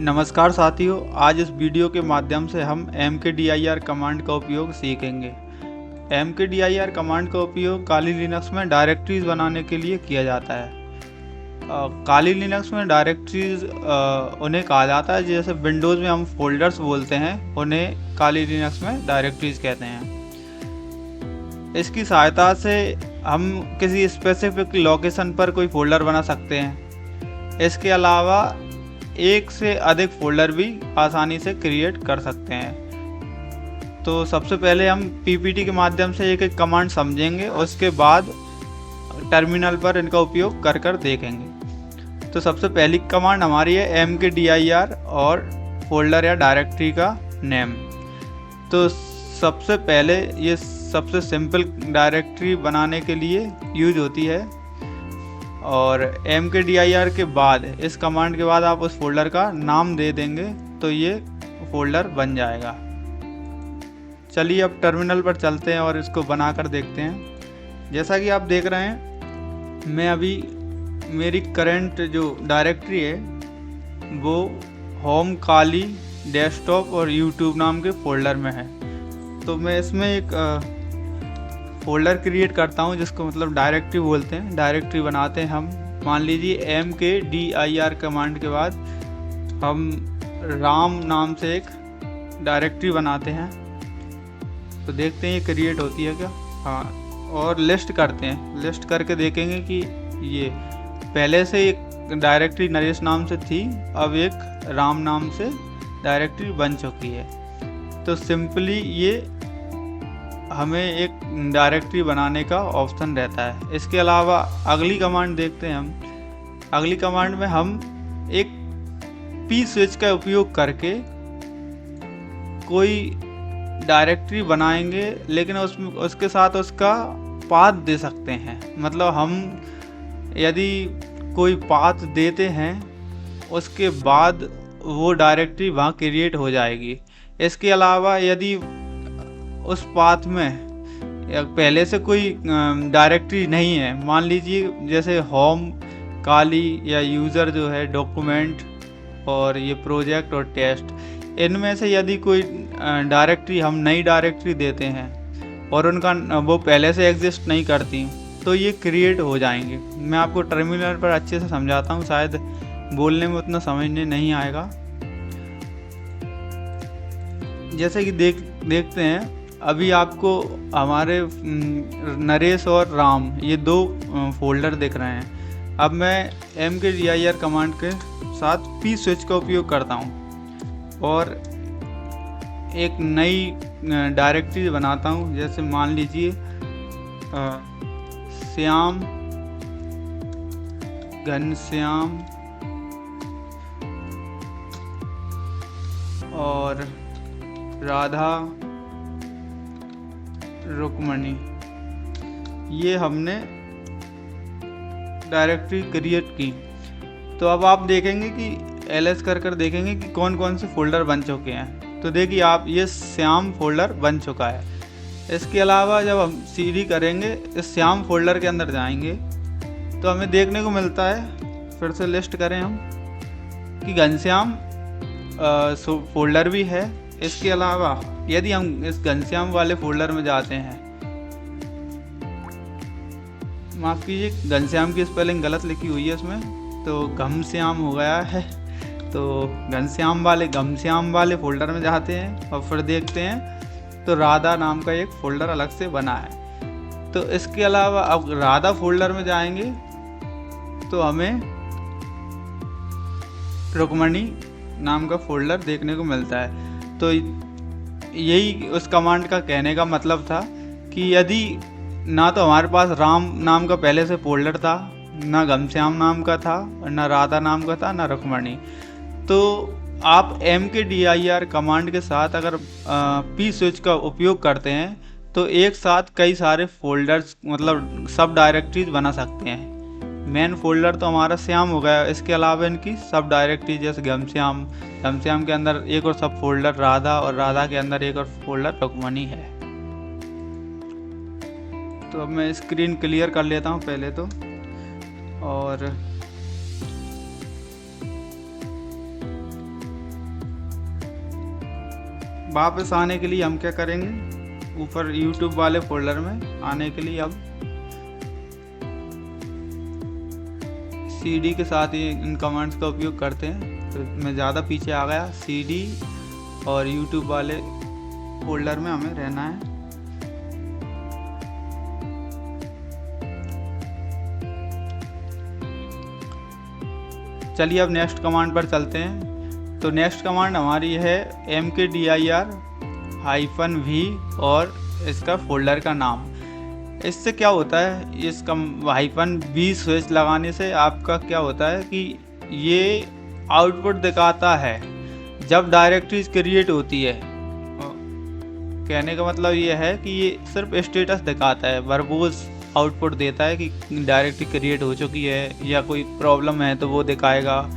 नमस्कार साथियों, आज इस वीडियो के माध्यम से हम mkdir कमांड का उपयोग सीखेंगे। mkdir कमांड का उपयोग काली लिनक्स में डायरेक्टरीज बनाने के लिए किया जाता है। काली लिनक्स में डायरेक्टरीज उन्हें कहा जाता है, जैसे विंडोज़ में हम फोल्डर्स बोलते हैं, उन्हें काली लिनक्स में डायरेक्टरीज कहते हैं। इसकी सहायता से हम किसी स्पेसिफिक लोकेशन पर कोई फोल्डर बना सकते हैं। इसके अलावा एक से अधिक फोल्डर भी आसानी से क्रिएट कर सकते हैं। तो सबसे पहले हम पीपीटी के माध्यम से एक एक कमांड समझेंगे, उसके बाद टर्मिनल पर इनका उपयोग कर देखेंगे। तो सबसे पहली कमांड हमारी है mkdir और फोल्डर या डायरेक्टरी का नेम। तो सबसे पहले ये सबसे सिंपल डायरेक्टरी बनाने के लिए यूज होती है, और mkdir के बाद इस कमांड के बाद आप उस फोल्डर का नाम दे देंगे तो ये फोल्डर बन जाएगा। चलिए अब टर्मिनल पर चलते हैं और इसको बनाकर देखते हैं। जैसा कि आप देख रहे हैं, मैं अभी मेरी करंट जो डायरेक्टरी है वो होम, काली, डेस्कटॉप और यूट्यूब नाम के फोल्डर में है। तो मैं इसमें एक फोल्डर क्रिएट करता हूँ, जिसको मतलब डायरेक्टरी बोलते हैं। डायरेक्टरी बनाते हैं हम, मान लीजिए mkdir कमांड के बाद हम राम नाम से एक डायरेक्टरी बनाते हैं। तो देखते हैं ये क्रिएट होती है क्या। हाँ, और लिस्ट करते हैं। लिस्ट करके देखेंगे कि ये पहले से एक डायरेक्टरी नरेश नाम से थी, अब एक राम नाम से डायरेक्टरी बन चुकी है। तो सिंपली ये हमें एक डायरेक्टरी बनाने का ऑप्शन रहता है। इसके अलावा अगली कमांड देखते हैं हम। अगली कमांड में हम एक पी स्विच का उपयोग करके कोई डायरेक्टरी बनाएंगे, लेकिन उसके साथ उसका पाथ दे सकते हैं। मतलब हम यदि कोई पाथ देते हैं, उसके बाद वो डायरेक्टरी वहाँ क्रिएट हो जाएगी। इसके अलावा यदि उस पाथ में पहले से कोई डायरेक्टरी नहीं है, मान लीजिए जैसे होम, काली या यूज़र जो है, डॉक्यूमेंट और ये प्रोजेक्ट और टेस्ट, इनमें से यदि कोई डायरेक्टरी हम नई डायरेक्टरी देते हैं और उनका वो पहले से एग्जिस्ट नहीं करती, तो ये क्रिएट हो जाएंगे। मैं आपको टर्मिनल पर अच्छे से समझाता हूँ, शायद बोलने में उतना समझने नहीं आएगा। जैसे कि देखते हैं, अभी आपको हमारे नरेश और राम ये दो फोल्डर दिख रहे हैं। अब मैं mkdir कमांड के साथ पी स्विच का उपयोग करता हूँ और एक नई डायरेक्टरी बनाता हूँ। जैसे मान लीजिए श्याम, घनश्याम और राधा, रुक्मणी, ये हमने डायरेक्टरी क्रिएट की। तो अब आप देखेंगे कि ls कर देखेंगे कि कौन कौन से फोल्डर बन चुके हैं। तो देखिए आप, ये श्याम फोल्डर बन चुका है। इसके अलावा जब हम cd करेंगे, इस श्याम फोल्डर के अंदर जाएंगे तो हमें देखने को मिलता है, फिर से लिस्ट करें हम, कि घनश्याम फोल्डर भी है। इसके अलावा यदि हम इस घनश्याम वाले फोल्डर में जाते हैं, माफ़ कीजिए घनश्याम की स्पेलिंग गलत लिखी हुई है इसमें, तो घमश्याम हो गया है। तो घनश्याम वाले फोल्डर में जाते हैं और फिर देखते हैं तो राधा नाम का एक फ़ोल्डर अलग से बना है। तो इसके अलावा अब राधा फोल्डर में जाएंगे तो हमें रुक्मणी नाम का फ़ोल्डर देखने को मिलता है। तो यही उस कमांड का कहने का मतलब था कि यदि ना तो हमारे पास राम नाम का पहले से फोल्डर था, ना घनश्याम नाम का था, और ना राधा नाम का था, ना रुक्मणी, तो आप mkdir कमांड के साथ अगर पी स्विच का उपयोग करते हैं तो एक साथ कई सारे फोल्डर्स, मतलब सब डायरेक्टरीज बना सकते हैं। मेन फोल्डर तो हमारा श्याम हो गया, इसके अलावा इनकी सब डायरेक्टरी जैसे घनश्याम के अंदर एक और सब फोल्डर राधा, और राधा के अंदर एक और फोल्डर रुक्मणी है। तो अब मैं स्क्रीन क्लियर कर लेता हूँ पहले तो, और वापस आने के लिए हम क्या करेंगे, ऊपर YouTube वाले फोल्डर में आने के लिए अब CD के साथ ही इन कमांड्स का उपयोग करते हैं। तो मैं ज़्यादा पीछे आ गया, CD और YouTube वाले फोल्डर में हमें रहना है। चलिए अब नेक्स्ट कमांड पर चलते हैं। तो नेक्स्ट कमांड हमारी है mkdir-v और इसका फोल्डर का नाम। इससे क्या होता है, इसका -v स्विच लगाने से आपका क्या होता है कि ये आउटपुट दिखाता है जब डायरेक्टरीज क्रिएट होती है। कहने का मतलब ये है कि ये सिर्फ स्टेटस दिखाता है, वर्बोज आउटपुट देता है कि डायरेक्टरी क्रिएट हो चुकी है या कोई प्रॉब्लम है तो वो दिखाएगा,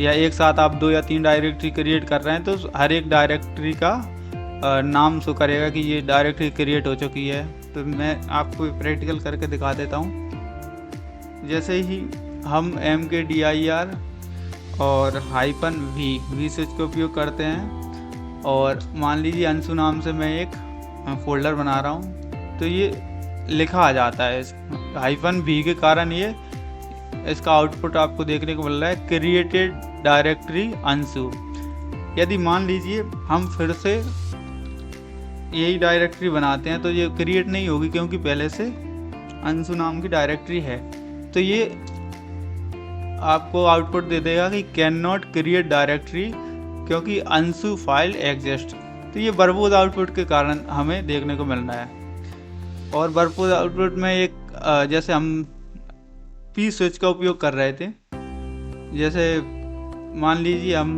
या एक साथ आप 2 या 3 डायरेक्टरी क्रिएट कर रहे हैं तो हर एक डायरेक्टरी का नाम शो करेगा कि ये डायरेक्टरी क्रिएट हो चुकी है। तो मैं आपको प्रैक्टिकल करके दिखा देता हूँ। जैसे ही हम mkdir और -v स्विच का उपयोग करते हैं और मान लीजिए अंशु नाम से मैं एक फोल्डर बना रहा हूँ, तो ये लिखा आ जाता है। -v के कारण ये इसका आउटपुट आपको देखने को मिल रहा है, क्रिएटेड डायरेक्टरी अंशु। यदि मान लीजिए हम फिर से यही डायरेक्टरी बनाते हैं तो ये क्रिएट नहीं होगी क्योंकि पहले से अंशु नाम की डायरेक्टरी है। तो ये आपको आउटपुट दे देगा कि कैन नॉट क्रिएट डायरेक्टरी क्योंकि अंशु फाइल एग्जिस्ट। तो ये वर्बोज आउटपुट के कारण हमें देखने को मिल रहा है। और वर्बोज आउटपुट में एक जैसे हम p स्विच का उपयोग कर रहे थे, जैसे मान लीजिए हम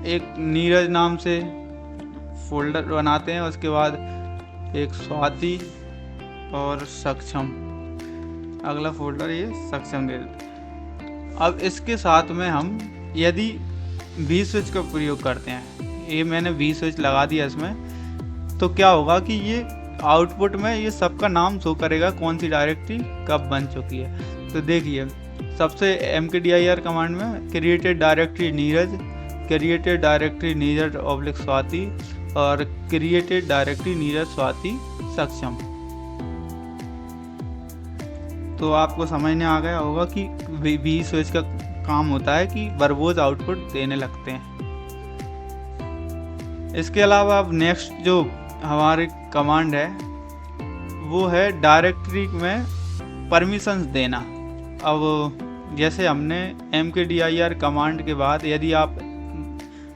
एक नीरज नाम से फोल्डर बनाते हैं, उसके बाद एक स्वाति और सक्षम, अगला फोल्डर ये सक्षम दे देते हैं। अब इसके साथ में हम यदि v स्विच का प्रयोग करते हैं, ये मैंने v स्विच लगा दिया इसमें, तो क्या होगा कि ये आउटपुट में ये सबका नाम शो करेगा कौन सी डायरेक्टरी कब बन चुकी है। तो देखिए सबसे mkdir कमांड में created directory Neeraj, created directory Neeraj oblique Swati और क्रिएटेड डायरेक्टरी नीरज स्वाति सक्षम। तो आपको समझने आ गया होगा कि v स्विच का काम होता है कि वर्बोज आउटपुट देने लगते हैं। इसके अलावा अब नेक्स्ट जो हमारी कमांड है वो है डायरेक्टरी में परमिशंस देना। अब जैसे हमने mkdir कमांड के बाद यदि आप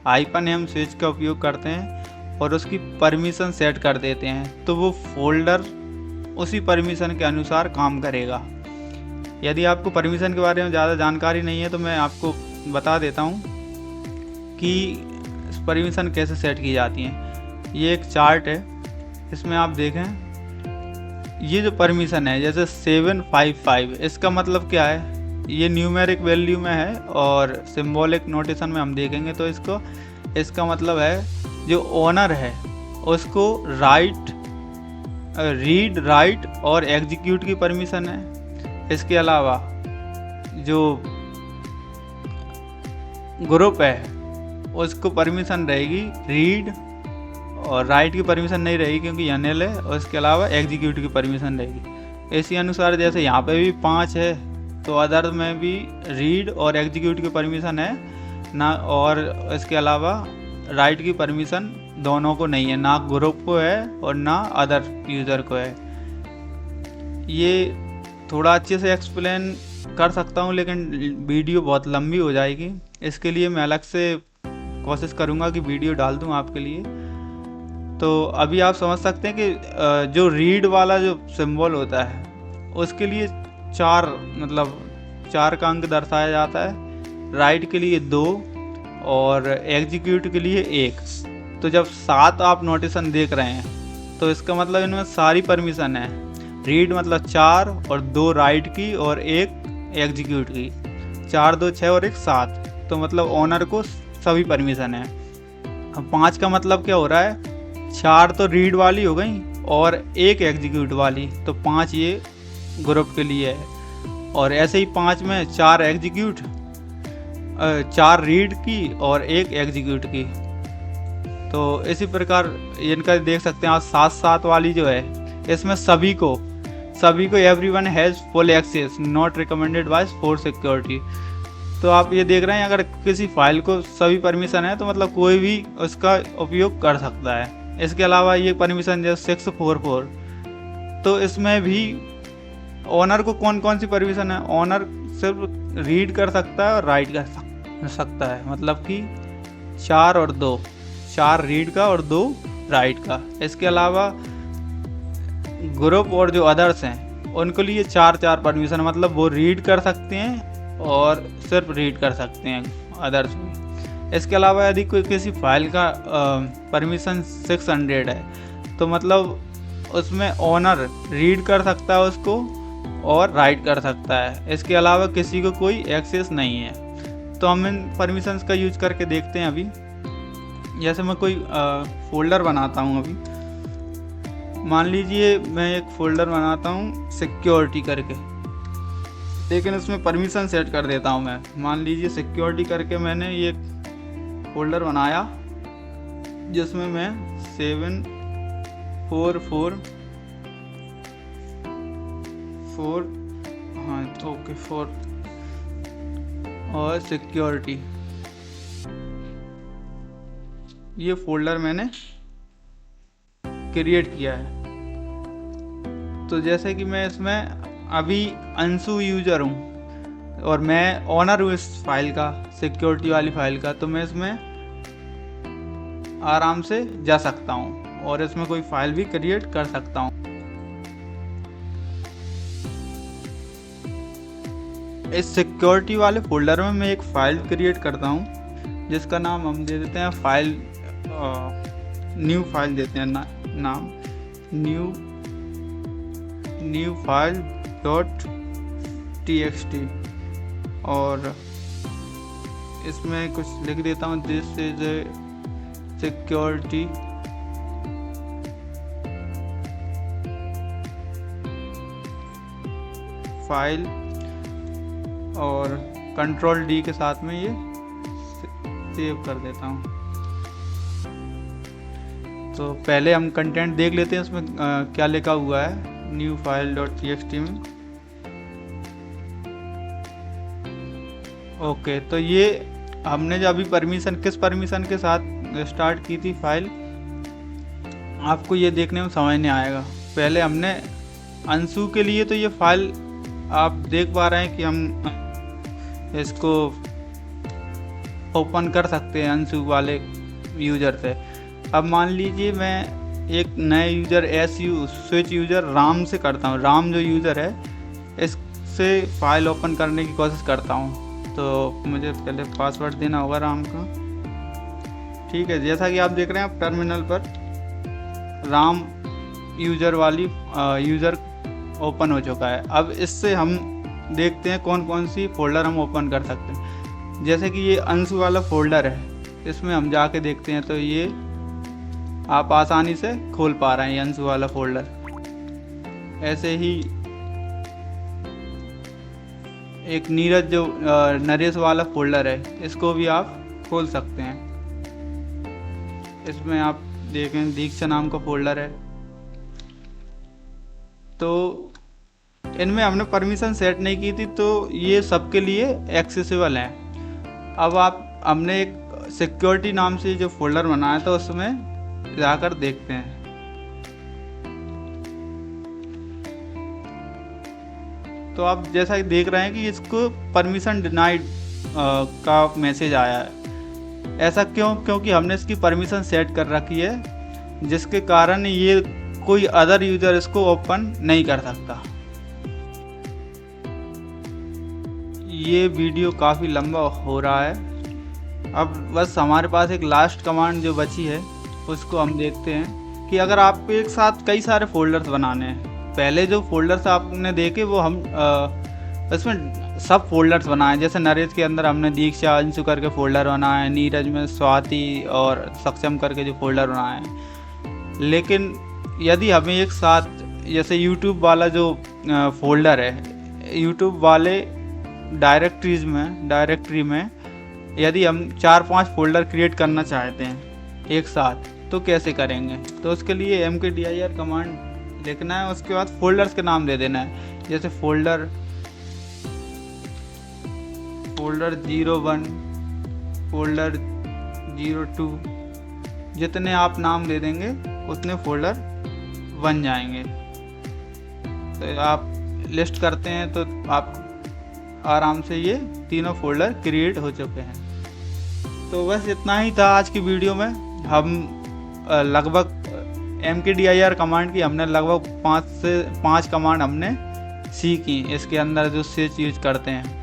-m स्विच का उपयोग करते हैं और उसकी परमिशन सेट कर देते हैं तो वो फोल्डर उसी परमिशन के अनुसार काम करेगा। यदि आपको परमिशन के बारे में ज़्यादा जानकारी नहीं है तो मैं आपको बता देता हूँ कि परमिशन कैसे सेट की जाती हैं। ये एक चार्ट है, इसमें आप देखें ये जो परमिशन है जैसे 755, इसका मतलब क्या है, ये न्यूमेरिक वैल्यू में है और सिंबॉलिक नोटेशन में हम देखेंगे तो इसका मतलब है जो ओनर है उसको रीड राइट और एग्जीक्यूट की परमिशन है। इसके अलावा जो ग्रुप है उसको परमिशन रहेगी रीड और राइट की परमिशन नहीं रहेगी क्योंकि NL है, और इसके अलावा एग्जीक्यूट की परमिशन रहेगी। इसी अनुसार जैसे यहाँ पे भी 5 है तो अदर में भी रीड और एग्जीक्यूट की परमिशन है ना, और इसके अलावा राइट की परमिशन दोनों को नहीं है, ना ग्रुप को है और ना अदर यूज़र को है। ये थोड़ा अच्छे से एक्सप्लेन कर सकता हूँ लेकिन वीडियो बहुत लंबी हो जाएगी, इसके लिए मैं अलग से कोशिश करूँगा कि वीडियो डाल दूँ आपके लिए। तो अभी आप समझ सकते हैं कि जो रीड वाला जो सिंबल होता है उसके लिए 4 का अंक दर्शाया जाता है, राइट के लिए 2 और एग्जीक्यूट के लिए 1। तो जब 7 आप नोटेशन देख रहे हैं तो इसका मतलब इनमें सारी परमिशन है। रीड मतलब 4 और 2 राइट की और 1 एग्जीक्यूट की, 4 2 6 और 1 7, तो मतलब ओनर को सभी परमिशन है। अब 5 का मतलब क्या हो रहा है, 4 तो रीड वाली हो गई और 1 एग्जीक्यूट वाली, तो 5 ये ग्रुप के लिए है। और ऐसे ही 5 में 4 एग्जीक्यूट, 4 रीड की और 1 एग्जीक्यूट की, तो इसी प्रकार इनका देख सकते हैं आप 7 वाली जो है इसमें सभी को everyone has full access not recommended by for security. तो आप ये देख रहे हैं अगर किसी फाइल को सभी परमिशन है तो मतलब कोई भी उसका उपयोग कर सकता है। इसके अलावा ये परमिशन जो 644, तो इसमें भी ओनर को कौन कौन सी परमिशन है, ओनर सिर्फ रीड कर सकता है और राइट कर सकता है, मतलब कि 4 और 2, 4 रीड का और 2 राइट का। इसके अलावा ग्रुप और जो अदर्स हैं उनके लिए 4 परमिशन, मतलब वो रीड कर सकते हैं और सिर्फ रीड कर सकते हैं अदर्स भी। इसके अलावा यदि कोई किसी फाइल का परमिशन 600 है तो मतलब उसमें ओनर रीड कर सकता है उसको और राइट कर सकता है। इसके अलावा किसी को कोई एक्सेस नहीं है। तो हम इन परमिशंस का यूज करके देखते हैं। अभी जैसे मैं कोई फोल्डर बनाता हूँ, अभी मान लीजिए मैं एक फ़ोल्डर बनाता हूँ सिक्योरिटी करके, लेकिन उसमें परमिशन सेट कर देता हूँ मैं। मान लीजिए सिक्योरिटी करके मैंने ये फ़ोल्डर बनाया जिसमें मैं 744 4 और सिक्योरिटी, ये फ़ोल्डर मैंने क्रिएट किया है। तो जैसे कि मैं इसमें अभी अंशु यूजर हूँ और मैं ओनर हूँ इस फाइल का, सिक्योरिटी वाली फाइल का, तो मैं इसमें आराम से जा सकता हूँ और इसमें कोई फाइल भी क्रिएट कर सकता हूँ। इस सिक्योरिटी वाले फोल्डर में मैं एक फ़ाइल क्रिएट करता हूँ जिसका नाम हम दे देते हैं फाइल, न्यू फाइल देते हैं नाम न्यू फाइल .txt और इसमें कुछ लिख देता हूँ, this is a security file और कंट्रोल D के साथ में ये सेव कर देता हूँ। तो पहले हम कंटेंट देख लेते हैं उसमें क्या लिखा हुआ है न्यू फाइल .txt में। ओके, तो ये हमने जो अभी किस परमिशन के साथ स्टार्ट की थी फाइल, आपको ये देखने में समझ नहीं आएगा। पहले हमने अंशु के लिए, तो ये फाइल आप देख पा रहे हैं कि हम इसको ओपन कर सकते हैं अंशु वाले यूज़र से। अब मान लीजिए मैं एक नए यूज़र स्विच यूज़र राम से करता हूँ, राम जो यूज़र है इससे फाइल ओपन करने की कोशिश करता हूँ। तो मुझे पहले पासवर्ड देना होगा राम का। ठीक है, जैसा कि आप देख रहे हैं, आप टर्मिनल पर राम यूज़र वाली यूज़र ओपन हो चुका है। अब इससे हम देखते हैं कौन कौन सी फ़ोल्डर हम ओपन कर सकते हैं। जैसे कि ये अंशु वाला फ़ोल्डर है, इसमें हम जाके देखते हैं तो ये आप आसानी से खोल पा रहे हैं ये अंशु वाला फ़ोल्डर। ऐसे ही एक नीरज जो नरेश वाला फ़ोल्डर है, इसको भी आप खोल सकते हैं। इसमें आप देखें दीक्षा नाम का फ़ोल्डर है। तो इनमें हमने परमिशन सेट नहीं की थी, तो ये सबके लिए एक्सेसिबल हैं। अब हमने एक सिक्योरिटी नाम से जो फ़ोल्डर बनाया था उसमें जाकर देखते हैं। तो आप जैसा कि देख रहे हैं कि इसको परमिशन डिनाइड का मैसेज आया है। ऐसा क्यों? क्योंकि हमने इसकी परमिशन सेट कर रखी है, जिसके कारण ये कोई अदर यूज़र इसको ओपन नहीं कर सकता। ये वीडियो काफ़ी लंबा हो रहा है। अब बस हमारे पास एक लास्ट कमांड जो बची है उसको हम देखते हैं कि अगर आपको एक साथ कई सारे फ़ोल्डर्स बनाने हैं, पहले जो फ़ोल्डर्स आपने देखे वो हम इसमें सब फ़ोल्डर्स बनाए। जैसे नरेश के अंदर हमने दीक्षा अंशु करके फ़ोल्डर बनाए, नीरज में स्वाति और सक्षम करके जो फ़ोल्डर बनाए हैं। लेकिन यदि हमें एक साथ, जैसे यूट्यूब वाला जो फ़ोल्डर है, यूट्यूब वाले डायरेक्टरी में यदि हम 4-5 फ़ोल्डर क्रिएट करना चाहते हैं, एक साथ, तो कैसे करेंगे। तो उसके लिए mkdir कमांड लिखना है, उसके बाद फोल्डर्स के नाम दे देना है, जैसे फोल्डर 01, फोल्डर 02, जितने आप नाम दे देंगे उतने फोल्डर बन जाएंगे। तो आप लिस्ट करते हैं तो आप आराम से ये तीनों फोल्डर क्रिएट हो चुके हैं। तो बस इतना ही था आज की वीडियो में। हम लगभग mkdir कमांड की हमने लगभग 5 कमांड हमने सीखी, इसके अंदर जो स्विच यूज करते हैं।